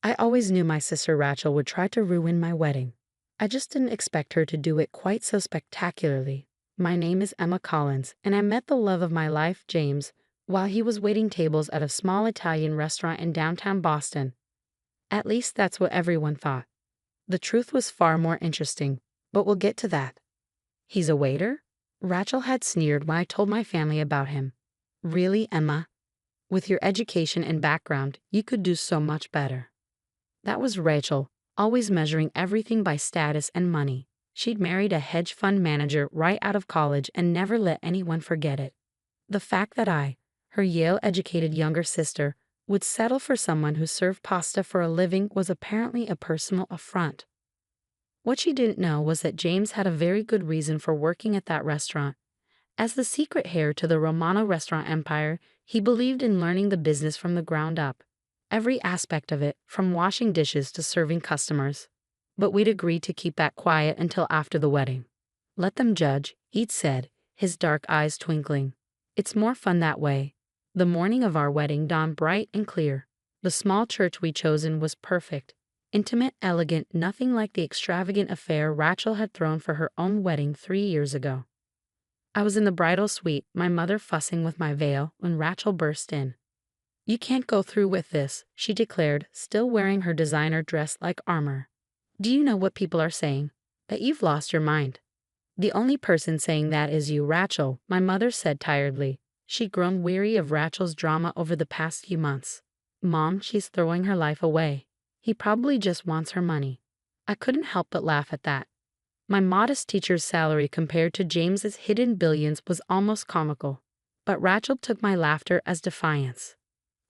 I always knew my sister Rachel would try to ruin my wedding. I just didn't expect her to do it quite so spectacularly. My name is Emma Collins, and I met the love of my life, James, while he was waiting tables at a small Italian restaurant in downtown Boston. At least that's what everyone thought. The truth was far more interesting, but we'll get to that. He's a waiter? Rachel had sneered when I told my family about him. Really, Emma? With your education and background, you could do so much better. That was Rachel, always measuring everything by status and money. She'd married a hedge fund manager right out of college and never let anyone forget it. The fact that I, her Yale-educated younger sister, would settle for someone who served pasta for a living was apparently a personal affront. What she didn't know was that James had a very good reason for working at that restaurant. As the secret heir to the Romano restaurant empire, he believed in learning the business from the ground up. Every aspect of it, from washing dishes to serving customers. But we'd agreed to keep that quiet until after the wedding. Let them judge, he'd said, his dark eyes twinkling. It's more fun that way. The morning of our wedding dawned bright and clear. The small church we'd chosen was perfect. Intimate, elegant, nothing like the extravagant affair Rachel had thrown for her own wedding 3 years ago. I was in the bridal suite, my mother fussing with my veil, when Rachel burst in. "You can't go through with this," she declared, still wearing her designer dress like armor. "Do you know what people are saying? That you've lost your mind." "The only person saying that is you, Rachel," my mother said tiredly. She'd grown weary of Rachel's drama over the past few months. "Mom, she's throwing her life away. He probably just wants her money." I couldn't help but laugh at that. My modest teacher's salary compared to James's hidden billions was almost comical. But Rachel took my laughter as defiance.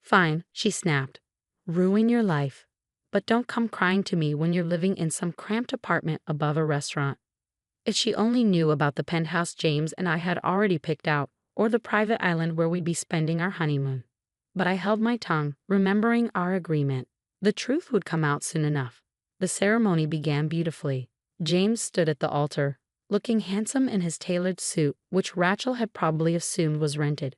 "Fine," she snapped. "Ruin your life. But don't come crying to me when you're living in some cramped apartment above a restaurant." If she only knew about the penthouse James and I had already picked out, or the private island where we'd be spending our honeymoon. But I held my tongue, remembering our agreement. The truth would come out soon enough. The ceremony began beautifully. James stood at the altar, looking handsome in his tailored suit, which Rachel had probably assumed was rented.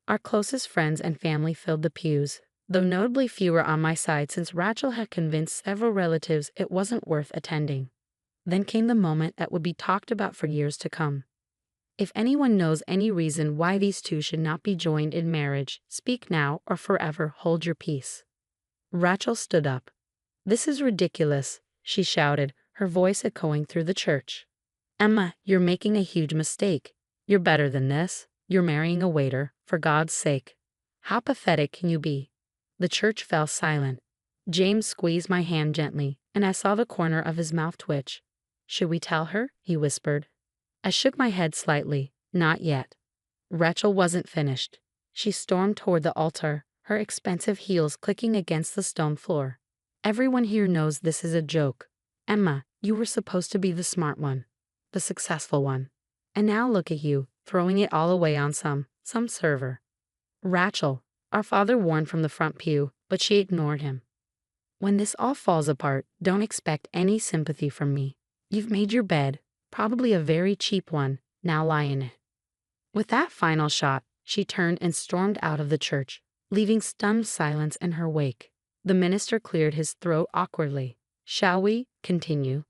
Our closest friends and family filled the pews, though notably fewer on my side since Rachel had convinced several relatives it wasn't worth attending. Then came the moment that would be talked about for years to come. If anyone knows any reason why these two should not be joined in marriage, speak now or forever hold your peace. Rachel stood up. "This is ridiculous," she shouted, her voice echoing through the church. "Emma, you're making a huge mistake. You're better than this. You're marrying a waiter, for God's sake. How pathetic can you be?" The church fell silent. James squeezed my hand gently, and I saw the corner of his mouth twitch. "Should we tell her?" he whispered. I shook my head slightly. Not yet. Rachel wasn't finished. She stormed toward the altar, her expensive heels clicking against the stone floor. "Everyone here knows this is a joke. Emma, you were supposed to be the smart one, the successful one. And now look at you, throwing it all away on some server." "Rachel," our father warned from the front pew, but she ignored him. "When this all falls apart, don't expect any sympathy from me. You've made your bed, probably a very cheap one, now lie in it." With that final shot, she turned and stormed out of the church, leaving stunned silence in her wake. The minister cleared his throat awkwardly. "Shall we continue?"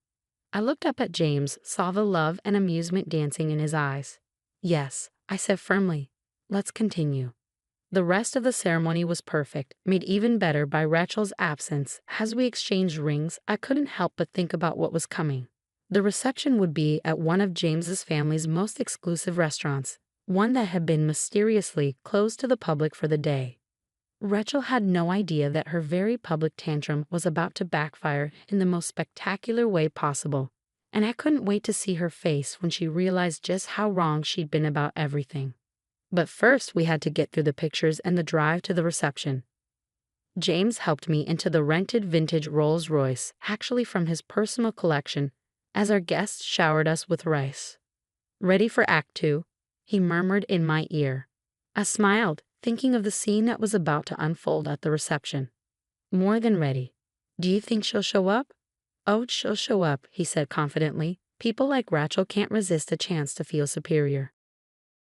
I looked up at James, saw the love and amusement dancing in his eyes. "Yes," I said firmly. "Let's continue." The rest of the ceremony was perfect, made even better by Rachel's absence. As we exchanged rings, I couldn't help but think about what was coming. The reception would be at one of James's family's most exclusive restaurants, one that had been mysteriously closed to the public for the day. Rachel had no idea that her very public tantrum was about to backfire in the most spectacular way possible, and I couldn't wait to see her face when she realized just how wrong she'd been about everything. But first we had to get through the pictures and the drive to the reception. James helped me into the rented vintage Rolls-Royce, actually from his personal collection, as our guests showered us with rice. "Ready for Act 2? He murmured in my ear. I smiled, thinking of the scene that was about to unfold at the reception. "More than ready. Do you think she'll show up?" "Oh, she'll show up," he said confidently. "People like Rachel can't resist a chance to feel superior.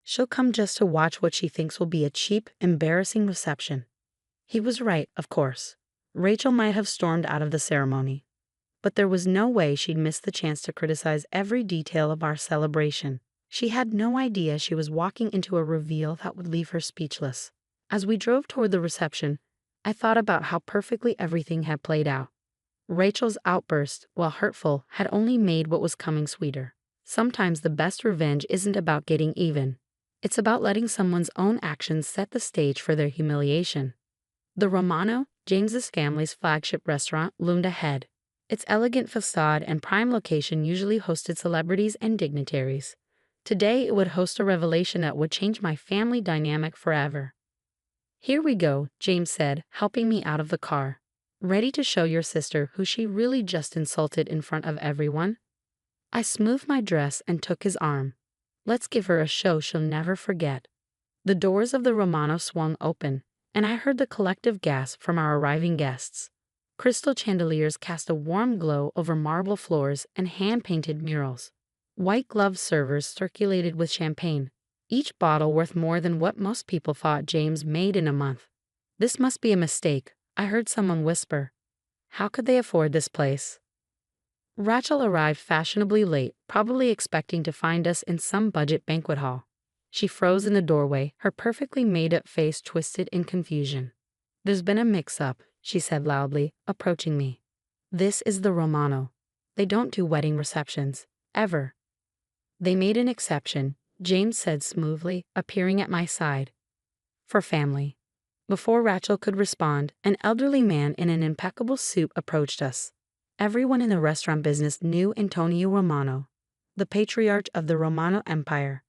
She'll come just to watch what she thinks will be a cheap, embarrassing reception." He was right, of course. Rachel might have stormed out of the ceremony, but there was no way she'd miss the chance to criticize every detail of our celebration. She had no idea she was walking into a reveal that would leave her speechless. As we drove toward the reception, I thought about how perfectly everything had played out. Rachel's outburst, while hurtful, had only made what was coming sweeter. Sometimes the best revenge isn't about getting even. It's about letting someone's own actions set the stage for their humiliation. The Romano, James's family's flagship restaurant, loomed ahead. Its elegant facade and prime location usually hosted celebrities and dignitaries. Today, it would host a revelation that would change my family dynamic forever. "Here we go," James said, helping me out of the car. "Ready to show your sister who she really just insulted in front of everyone?" I smoothed my dress and took his arm. "Let's give her a show she'll never forget." The doors of the Romano swung open, and I heard the collective gasp from our arriving guests. Crystal chandeliers cast a warm glow over marble floors and hand-painted murals. White-gloved servers circulated with champagne, each bottle worth more than what most people thought James made in a month. "This must be a mistake," I heard someone whisper. "How could they afford this place?" Rachel arrived fashionably late, probably expecting to find us in some budget banquet hall. She froze in the doorway, her perfectly made-up face twisted in confusion. "There's been a mix-up," she said loudly, approaching me. "This is the Romano. They don't do wedding receptions, ever." "They made an exception," James said smoothly, appearing at my side. "For family." Before Rachel could respond, an elderly man in an impeccable suit approached us. Everyone in the restaurant business knew Antonio Romano, the patriarch of the Romano Empire.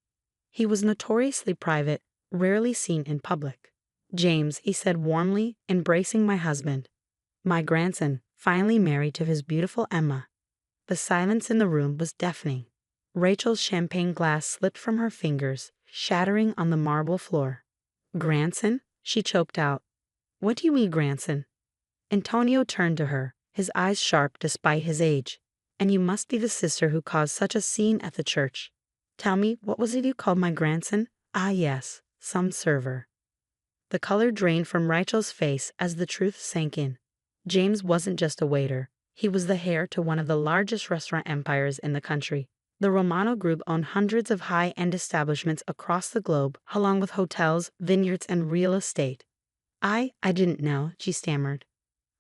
He was notoriously private, rarely seen in public. "James," he said warmly, embracing my husband. "My grandson, finally married to his beautiful Emma." The silence in the room was deafening. Rachel's champagne glass slipped from her fingers, shattering on the marble floor. "Grandson?" she choked out. "What do you mean, grandson?" Antonio turned to her, his eyes sharp despite his age. "And you must be the sister who caused such a scene at the church. Tell me, what was it you called my grandson?" "Ah, yes, some server." The color drained from Rachel's face as the truth sank in. James wasn't just a waiter. He was the heir to one of the largest restaurant empires in the country. The Romano Group owned hundreds of high-end establishments across the globe, along with hotels, vineyards, and real estate. I didn't know," she stammered.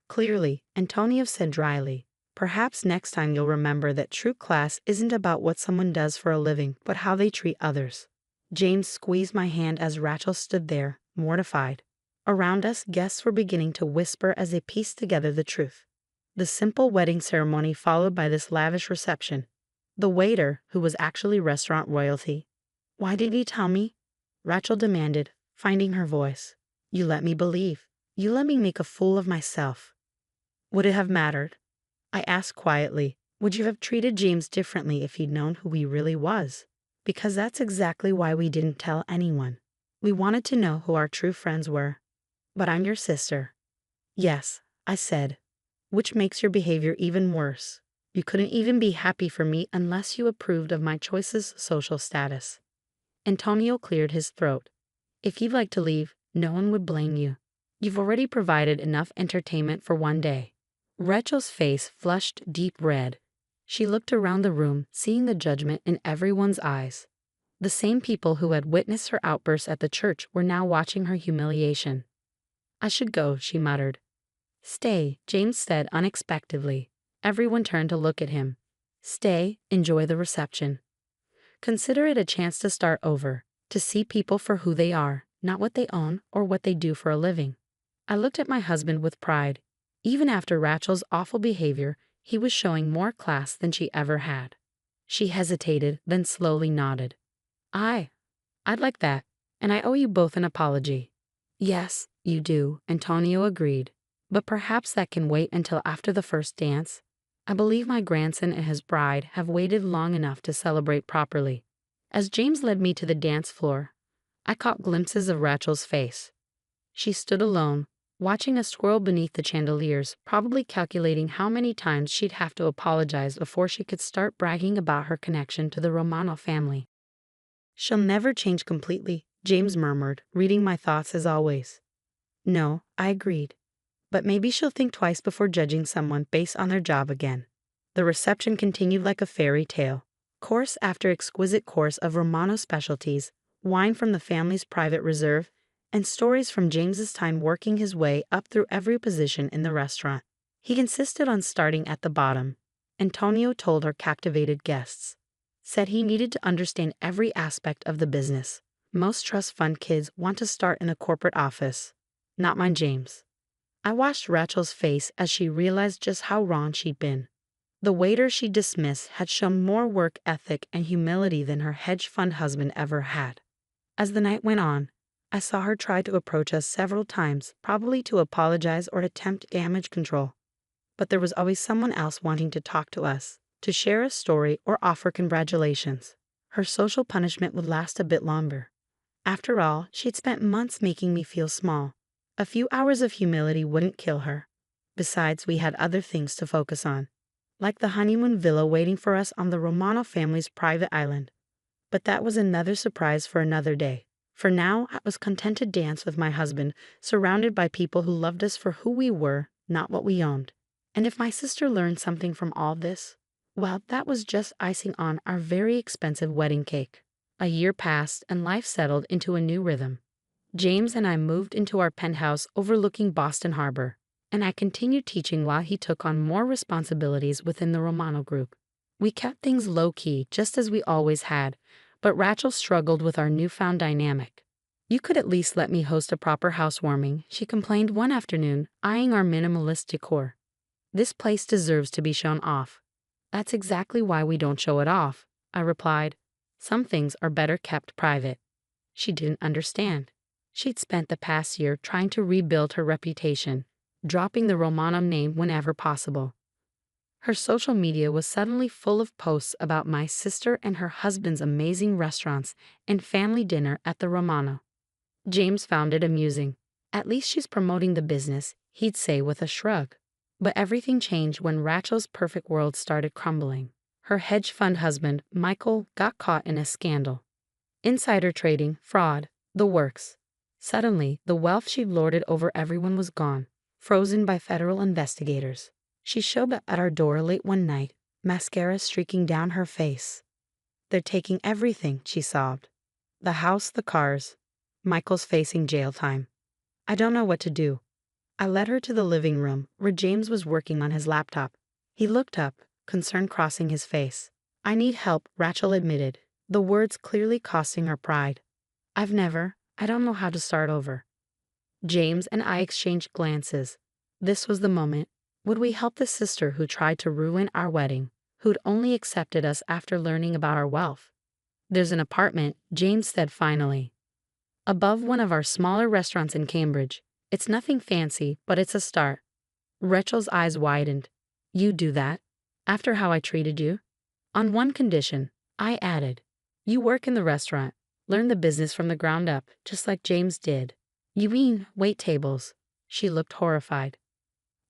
"Clearly," Antonio said dryly. "Perhaps next time you'll remember that true class isn't about what someone does for a living, but how they treat others." James squeezed my hand as Rachel stood there, mortified. Around us, guests were beginning to whisper as they pieced together the truth. The simple wedding ceremony followed by this lavish reception. The waiter, who was actually restaurant royalty. "Why did you tell me?" Rachel demanded, finding her voice. "You let me believe. You let me make a fool of myself." "Would it have mattered?" I asked quietly. "Would you have treated James differently if he'd known who he really was?" "Because that's exactly why we didn't tell anyone. We wanted to know who our true friends were." "But I'm your sister." "Yes," I said. "Which makes your behavior even worse. You couldn't even be happy for me unless you approved of my choice's social status." Antonio cleared his throat. "If you'd like to leave, no one would blame you. You've already provided enough entertainment for one day." Rachel's face flushed deep red. She looked around the room, seeing the judgment in everyone's eyes. The same people who had witnessed her outburst at the church were now watching her humiliation. "I should go," she muttered. "Stay," James said unexpectedly. Everyone turned to look at him. "Stay, enjoy the reception. Consider it a chance to start over, to see people for who they are, not what they own or what they do for a living." I looked at my husband with pride. Even after Rachel's awful behavior, he was showing more class than she ever had. She hesitated, then slowly nodded. I'd like that, and I owe you both an apology." "Yes, you do," Antonio agreed. "But perhaps that can wait until after the first dance. I believe my grandson and his bride have waited long enough to celebrate properly." As James led me to the dance floor, I caught glimpses of Rachel's face. She stood alone, watching us swirl beneath the chandeliers, probably calculating how many times she'd have to apologize before she could start bragging about her connection to the Romano family. "She'll never change completely," James murmured, reading my thoughts as always. "No," I agreed. but maybe she'll think twice before judging someone based on their job again. The reception continued like a fairy tale. Course after exquisite course of Romano specialties, wine from the family's private reserve, and stories from James's time working his way up through every position in the restaurant. He insisted on starting at the bottom. Antonio told our captivated guests. Said he needed to understand every aspect of the business. Most trust fund kids want to start in a corporate office. Not mine, James. I watched Rachel's face as she realized just how wrong she'd been. The waiter she dismissed had shown more work ethic and humility than her hedge fund husband ever had. As the night went on, I saw her try to approach us several times, probably to apologize or attempt damage control. But there was always someone else wanting to talk to us, to share a story or offer congratulations. Her social punishment would last a bit longer. After all, she'd spent months making me feel small. A few hours of humility wouldn't kill her. Besides, we had other things to focus on, like the honeymoon villa waiting for us on the Romano family's private island. But that was another surprise for another day. For now, I was content to dance with my husband, surrounded by people who loved us for who we were, not what we owned. And if my sister learned something from all this, well, that was just icing on our very expensive wedding cake. A year passed and life settled into a new rhythm. James and I moved into our penthouse overlooking Boston Harbor, and I continued teaching while he took on more responsibilities within the Romano group. We kept things low-key, just as we always had, but Rachel struggled with our newfound dynamic. "You could at least let me host a proper housewarming," she complained one afternoon, eyeing our minimalist decor. "This place deserves to be shown off." "That's exactly why we don't show it off," I replied. "Some things are better kept private." She didn't understand. She'd spent the past year trying to rebuild her reputation, dropping the Romano name whenever possible. Her social media was suddenly full of posts about my sister and her husband's amazing restaurants and family dinner at the Romano. James found it amusing. "At least she's promoting the business," he'd say with a shrug. But everything changed when Rachel's perfect world started crumbling. Her hedge fund husband, Michael, got caught in a scandal. Insider trading, fraud, the works. Suddenly, the wealth she'd lorded over everyone was gone, frozen by federal investigators. She showed up at our door late one night, mascara streaking down her face. "They're taking everything," she sobbed. "The house, the cars. Michael's facing jail time. I don't know what to do." I led her to the living room, where James was working on his laptop. He looked up, concern crossing his face. "I need help," Rachel admitted, the words clearly costing her pride. I don't know how to start over." James and I exchanged glances. This was the moment. Would we help the sister who tried to ruin our wedding, who'd only accepted us after learning about our wealth? "There's an apartment," James said finally, "above one of our smaller restaurants in Cambridge. It's nothing fancy, but it's a start." Rachel's eyes widened. "You do that? After how I treated you?" "On one condition," I added. "You work in the restaurant, learn the business from the ground up, just like James did." "You mean wait tables?" She looked horrified.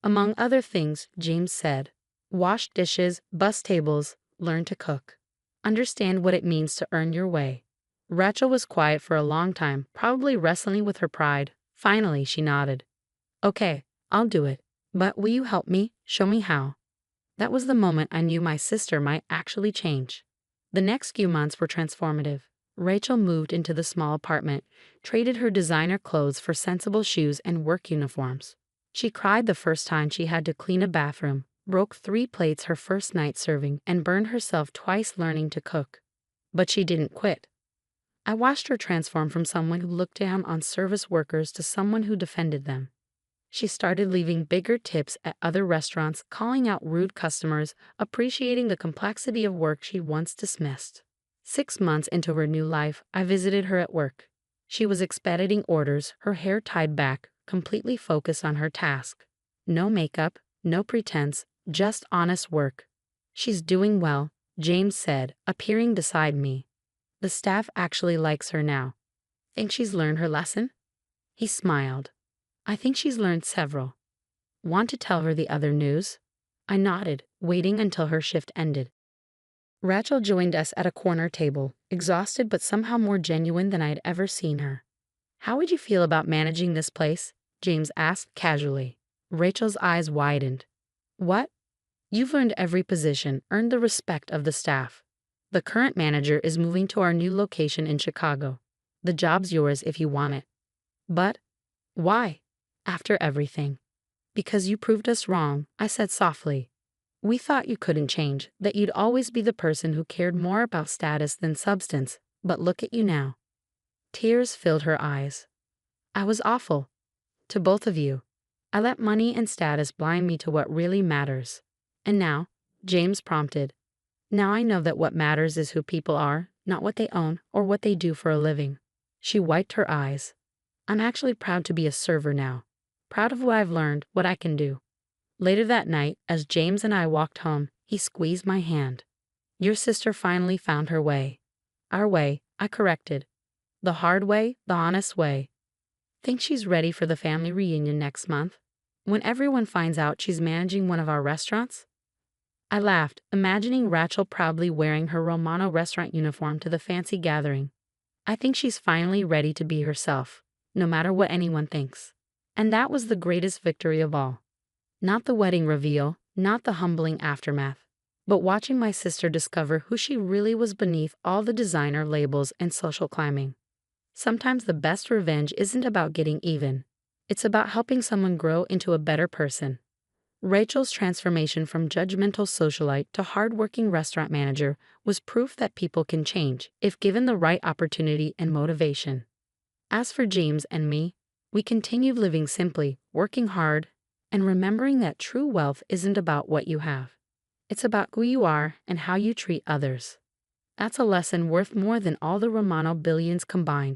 "Among other things," James said. "Wash dishes, bus tables, learn to cook. Understand what it means to earn your way." Rachel was quiet for a long time, probably wrestling with her pride. Finally, she nodded. "Okay, I'll do it. But will you help me? Show me how." That was the moment I knew my sister might actually change. The next few months were transformative. Rachel moved into the small apartment, traded her designer clothes for sensible shoes and work uniforms. She cried the first time she had to clean a bathroom, broke 3 plates her first night serving, and burned herself twice learning to cook. But she didn't quit. I watched her transform from someone who looked down on service workers to someone who defended them. She started leaving bigger tips at other restaurants, calling out rude customers, appreciating the complexity of work she once dismissed. 6 months into her new life, I visited her at work. She was expediting orders, her hair tied back, completely focused on her task. No makeup, no pretense, just honest work. "She's doing well," James said, appearing beside me. "The staff actually likes her now." "Think she's learned her lesson?" He smiled. "I think she's learned several." "Want to tell her the other news?" I nodded, waiting until her shift ended. Rachel joined us at a corner table, exhausted but somehow more genuine than I had ever seen her. "How would you feel about managing this place?" James asked casually. Rachel's eyes widened. What? You've earned every position, earned the respect of the staff. The current manager is moving to our new location in Chicago. The job's yours if you want it. But why? After everything. Because you proved us wrong, I said softly. We thought you couldn't change, that you'd always be the person who cared more about status than substance, but look at you now. Tears filled her eyes. I was awful. To both of you. I let money and status blind me to what really matters. And now, James prompted. Now I know that what matters is who people are, not what they own or what they do for a living. She wiped her eyes. I'm actually proud to be a server now. Proud of what I've learned, what I can do. Later that night, as James and I walked home, he squeezed my hand. Your sister finally found her way. Our way, I corrected. The hard way, the honest way. Think she's ready for the family reunion next month? When everyone finds out she's managing one of our restaurants? I laughed, imagining Rachel proudly wearing her Romano restaurant uniform to the fancy gathering. I think she's finally ready to be herself, no matter what anyone thinks. And that was the greatest victory of all. Not the wedding reveal, not the humbling aftermath, but watching my sister discover who she really was beneath all the designer labels and social climbing. Sometimes the best revenge isn't about getting even. It's about helping someone grow into a better person. Rachel's transformation from judgmental socialite to hardworking restaurant manager was proof that people can change if given the right opportunity and motivation. As for James and me, we continued living simply, working hard, and remembering that true wealth isn't about what you have. It's about who you are and how you treat others. That's a lesson worth more than all the Romano billions combined.